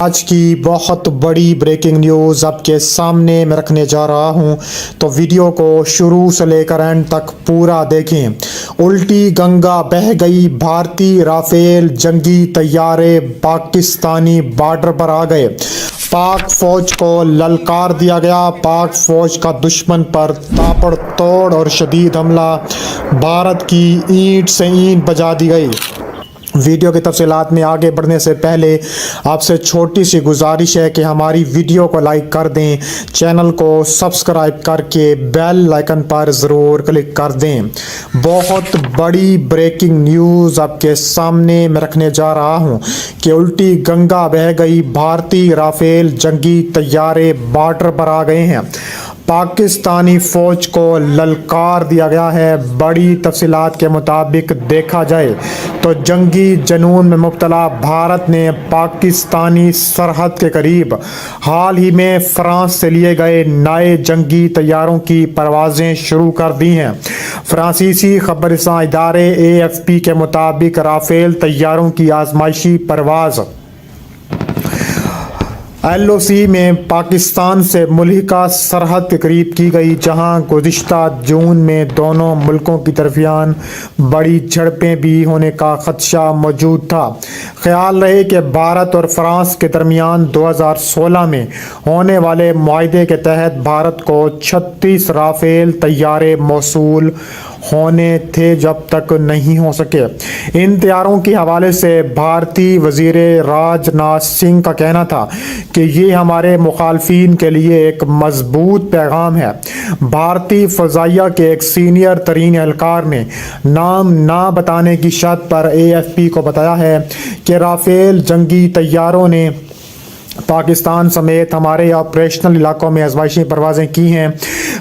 آج کی بہت بڑی بریکنگ نیوز آپ کے سامنے میں رکھنے جا رہا ہوں، تو ویڈیو کو شروع سے لے کر اینڈ تک پورا دیکھیں۔ الٹی گنگا بہہ گئی، بھارتی رافیل جنگی طیارے پاکستانی بارڈر پر آ گئے، پاک فوج کو للکار دیا گیا۔ پاک فوج کا دشمن پر تاپڑ توڑ اور شدید حملہ، بھارت کی اینٹ سے اینٹ بجا دی گئی۔ ویڈیو کی تفصیلات میں آگے بڑھنے سے پہلے آپ سے چھوٹی سی گزارش ہے کہ ہماری ویڈیو کو لائک کر دیں، چینل کو سبسکرائب کر کے بیل آئیکن پر ضرور کلک کر دیں۔ بہت بڑی بریکنگ نیوز آپ کے سامنے میں رکھنے جا رہا ہوں کہ الٹی گنگا بہہ گئی، بھارتی رافیل جنگی طیارے بارڈر پر آ گئے ہیں، پاکستانی فوج کو للکار دیا گیا ہے۔ بڑی تفصیلات کے مطابق دیکھا جائے تو جنگی جنون میں مبتلا بھارت نے پاکستانی سرحد کے قریب حال ہی میں فرانس سے لیے گئے نئے جنگی طیاروں کی پروازیں شروع کر دی ہیں۔ فرانسیسی خبر رساں ادارے AFP کے مطابق رافیل طیاروں کی آزمائشی پرواز LOC میں پاکستان سے ملحقہ سرحد کے قریب کی گئی، جہاں گزشتہ جون میں دونوں ملکوں کی درمیان بڑی جھڑپیں بھی ہونے کا خدشہ موجود تھا۔ خیال رہے کہ بھارت اور فرانس کے درمیان 2016 میں ہونے والے معاہدے کے تحت بھارت کو 36 رافیل طیارے موصول ہونے تھے، جب تک نہیں ہو سکے۔ ان طیاروں کے حوالے سے بھارتی وزیر راج ناتھ سنگھ کا کہنا تھا کہ یہ ہمارے مخالفین کے لیے ایک مضبوط پیغام ہے۔ بھارتی فضائیہ کے ایک سینئر ترین اہلکار نے نام نہ بتانے کی شرط پر AFP کو بتایا ہے کہ رافیل جنگی طیاروں نے پاکستان سمیت ہمارے آپریشنل علاقوں میں آزمائشی پروازیں کی ہیں۔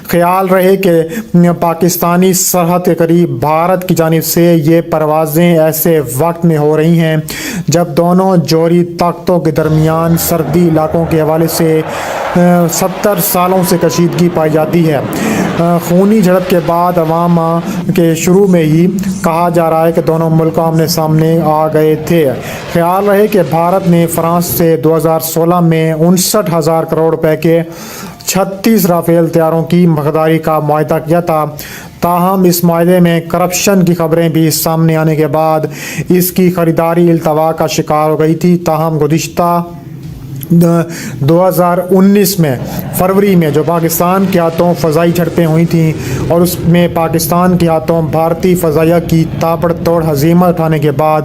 خیال رہے کہ پاکستانی سرحد کے قریب بھارت کی جانب سے یہ پروازیں ایسے وقت میں ہو رہی ہیں جب دونوں جوہری طاقتوں کے درمیان سرحدی علاقوں کے حوالے سے 70 سالوں سے کشیدگی پائی جاتی ہے۔ خونی جھڑپ کے بعد عوام کے شروع میں ہی کہا جا رہا ہے کہ دونوں ملک آمنے سامنے آ گئے تھے۔ خیال رہے کہ بھارت نے فرانس سے 2016 میں 59,000 کروڑ روپے کے 36 رافیل طیاروں کی خریداری کا معاہدہ کیا تھا۔ تاہم اس معاہدے میں کرپشن کی خبریں بھی سامنے آنے کے بعد اس کی خریداری التوا کا شکار ہو گئی تھی۔ تاہم گزشتہ 2019 میں فروری میں جو پاکستان کے ہاتھوں فضائی جھڑپیں ہوئی تھیں اور اس میں پاکستان کے ہاتھوں بھارتی فضائیہ کی تاپڑ توڑ ہزیمت اٹھانے کے بعد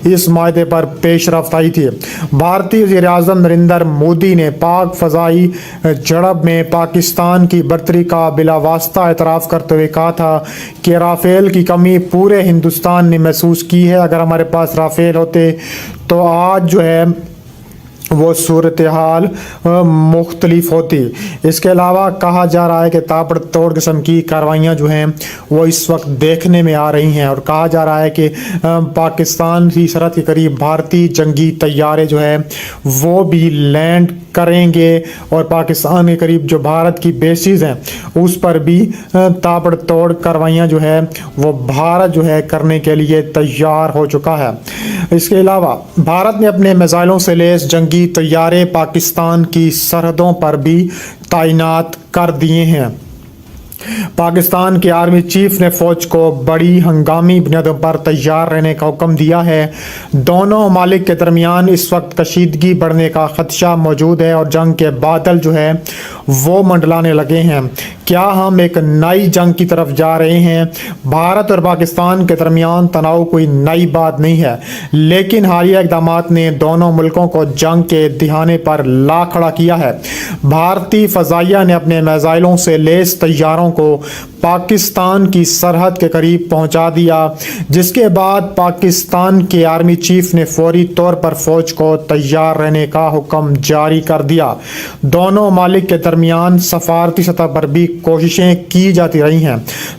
اس معاہدے پر پیش رفت آئی تھی۔ بھارتی وزیر اعظم نریندر مودی نے پاک فضائی جھڑپ میں پاکستان کی برتری کا بلا واسطہ اعتراف کرتے ہوئے کہا تھا کہ رافیل کی کمی پورے ہندوستان نے محسوس کی ہے۔ اگر ہمارے پاس رافیل ہوتے تو آج جو ہے وہ صورتحال مختلف ہوتی۔ اس کے علاوہ کہا جا رہا ہے کہ تاپڑ توڑ قسم کی کارروائیاں جو ہیں وہ اس وقت دیکھنے میں آ رہی ہیں، اور کہا جا رہا ہے کہ پاکستان کی سرحد کے قریب بھارتی جنگی طیارے جو ہے وہ بھی لینڈ کریں گے، اور پاکستان کے قریب جو بھارت کی بیسز ہیں اس پر بھی تاپڑ توڑ کارروائیاں جو ہے وہ بھارت جو ہے کرنے کے لیے تیار ہو چکا ہے۔ اس کے علاوہ بھارت نے اپنے میزائلوں سے لیس جنگی طیارے پاکستان کی سرحدوں پر بھی تعینات کر دیے ہیں۔ پاکستان کے آرمی چیف نے فوج کو بڑی ہنگامی بنیادوں پر تیار رہنے کا حکم دیا ہے۔ دونوں ممالک کے درمیان اس وقت کشیدگی بڑھنے کا خدشہ موجود ہے اور جنگ کے بادل جو ہے وہ منڈلانے لگے ہیں۔ کیا ہم ایک نئی جنگ کی طرف جا رہے ہیں؟ بھارت اور پاکستان کے درمیان تناؤ کوئی نئی بات نہیں ہے، لیکن حالیہ اقدامات نے دونوں ملکوں کو جنگ کے دہانے پر لا کھڑا کیا ہے۔ بھارتی فضائیہ نے اپنے میزائلوں سے لیس طیاروں کو پاکستان کی سرحد کے قریب پہنچا دیا، جس کے بعد پاکستان کے آرمی چیف نے فوری طور پر فوج کو تیار رہنے کا حکم جاری کر دیا۔ دونوں ممالک کے درمیان سفارتی سطح پر بھی کوششیں کی جاتی رہی ہیں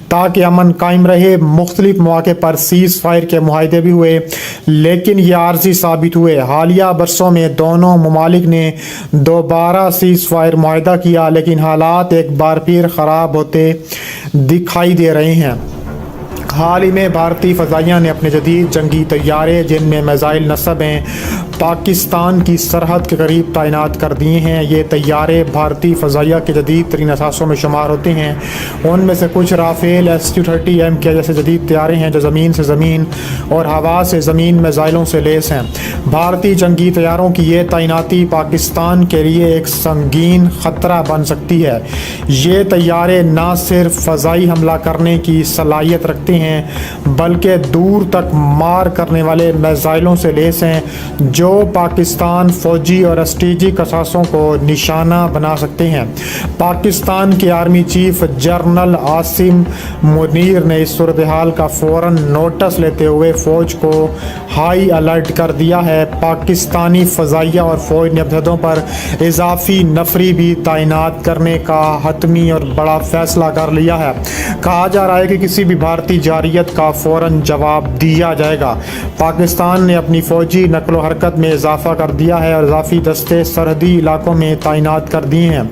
تاکہ امن قائم رہے۔ مختلف مواقع پر سیز فائر کے معاہدے بھی ہوئے، لیکن یہ عارضی ثابت ہوئے۔ حالیہ برسوں میں دونوں ممالک نے دوبارہ سیز فائر معاہدہ کیا، لیکن حالات ایک بار پھر خراب ہوتے دکھائی دے رہے ہیں۔ حال ہی میں بھارتی فضائیہ نے اپنے جدید جنگی طیارے جن میں میزائل نصب ہیں پاکستان کی سرحد کے قریب تعینات کر دیے ہیں۔ یہ طیارے بھارتی فضائیہ کے جدید ترین اثاثوں میں شمار ہوتے ہیں۔ ان میں سے کچھ رافیل Su-30M کے جیسے جدید طیارے ہیں جو زمین سے زمین اور ہوا سے زمین میزائلوں سے لیس ہیں۔ بھارتی جنگی طیاروں کی یہ تعیناتی پاکستان کے لیے ایک سنگین خطرہ بن سکتی ہے۔ یہ طیارے نہ صرف فضائی حملہ کرنے کی صلاحیت رکھتے ہیں بلکہ دور تک مار کرنے والے میزائلوں سے لیس ہیں جو پاکستان فوجی اور اسٹریٹجک اثاثوں کو نشانہ بنا سکتے ہیں۔ پاکستان کے army chief general Asim Munir نے اس صورتحال کا فوراً نوٹس لیتے ہوئے فوج کو ہائی الرٹ کر دیا ہے۔ پاکستانی فضائیہ اور فوج نے سرحدوں پر اضافی نفری بھی تعینات کرنے کا حتمی اور بڑا فیصلہ کر لیا ہے۔ کہا جا رہا ہے کہ کسی بھی بھارتی جارحیت کا فوراً جواب دیا جائے گا۔ پاکستان نے اپنی فوجی نقل و حرکت میں اضافہ کر دیا ہے اور اضافی دستے سرحدی علاقوں میں تعینات کر دیے ہیں۔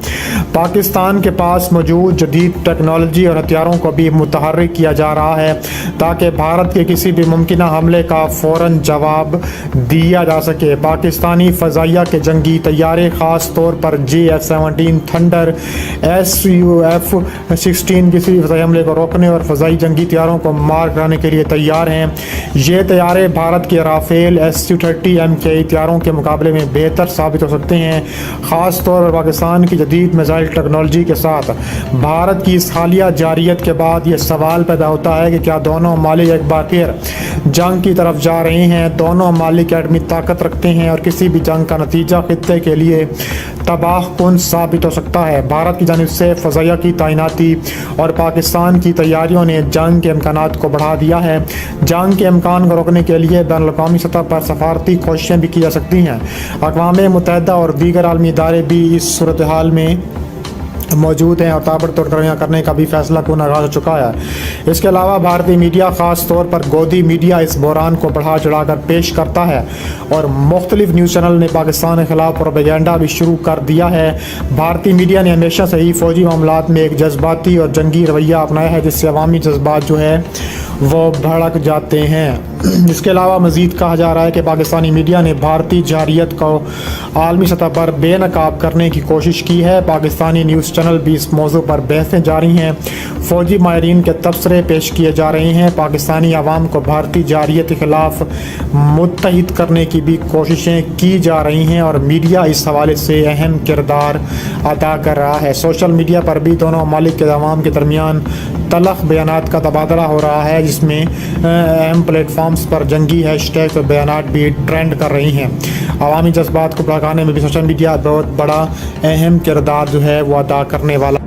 پاکستان کے پاس موجود جدید ٹیکنالوجی اور ہتھیاروں کو بھی متحرک کیا جا رہا ہے تاکہ بھارت کے کسی بھی ممکنہ حملے کا فوراً جواب دیا جا سکے۔ پاکستانی فضائیہ کے جنگی طیارے خاص طور پر JF-17 تھنڈر Su-F-16 کسی بھی فضائی حملے کو روکنے اور فضائی جنگی طیاروں کو مار کرانے کے لیے تیار ہیں۔ یہ طیارے بھارت کے رافیل Su-30M کے طیاروں کے مقابلے میں بہتر ثابت ہو سکتے ہیں، خاص طور پر پاکستان کی جدید میزائل ٹیکنالوجی کے ساتھ۔ بھارت کی اس حالیہ جارحیت کے بعد یہ سوال پیدا ہوتا ہے کہ کیا دونوں ممالک ایک بار پھر جنگ کی طرف جا رہے ہیں؟ دونوں ممالک ایٹمی طاقت رکھتے ہیں اور کسی بھی جنگ کا نتیجہ خطے کے لیے تباہ کن ثابت ہو سکتا ہے۔ بھارت کی جانب سے فضائیہ کی تعیناتی اور پاکستان کی تیاریوں نے جنگ کے امکانات کو بڑھا دیا ہے۔ جنگ کے امکان کو روکنے کے لیے بین الاقوامی سطح پر سفارتی کوششیں بھی کی جا سکتی ہیں۔ اقوام متحدہ اور دیگر عالمی ادارے بھی اس صورتحال میں موجود ہیں اور تابڑتوڑ کارروائیاں کرنے کا بھی فیصلہ کن آغاز ہو چکا ہے۔ اس کے علاوہ بھارتی میڈیا خاص طور پر گودی میڈیا اس بحران کو بڑھا چڑھا کر پیش کرتا ہے اور مختلف نیوز چینل نے پاکستان کے خلاف پروپیگنڈا بھی شروع کر دیا ہے۔ بھارتی میڈیا نے ہمیشہ سے ہی فوجی معاملات میں ایک جذباتی اور جنگی رویہ اپنایا ہے جس سے عوامی جذبات جو ہے وہ بھڑک جاتے ہیں۔ اس کے علاوہ مزید کہا جا رہا ہے کہ پاکستانی میڈیا نے بھارتی جارحیت کو عالمی سطح پر بے نقاب کرنے کی کوشش کی ہے۔ پاکستانی نیوز چینل بھی اس موضوع پر بحثیں جاری ہیں، فوجی ماہرین کے تبصرے پیش کیے جا رہے ہیں۔ پاکستانی عوام کو بھارتی جارحیت کے خلاف متحد کرنے کی بھی کوششیں کی جا رہی ہیں اور میڈیا اس حوالے سے اہم کردار ادا کر رہا ہے۔ سوشل میڈیا پر بھی دونوں ممالک کے عوام کے درمیان تلخ بیانات کا تبادلہ ہو رہا ہے جس میں اہم پلیٹ فارمز پر جنگی ہیش ٹیگ اور بیانات بھی ٹرینڈ کر رہی ہیں۔ عوامی جذبات کو بھڑکانے میں بھی سوشل میڈیا بہت بڑا اہم کردار جو ہے وہ ادا کرنے والا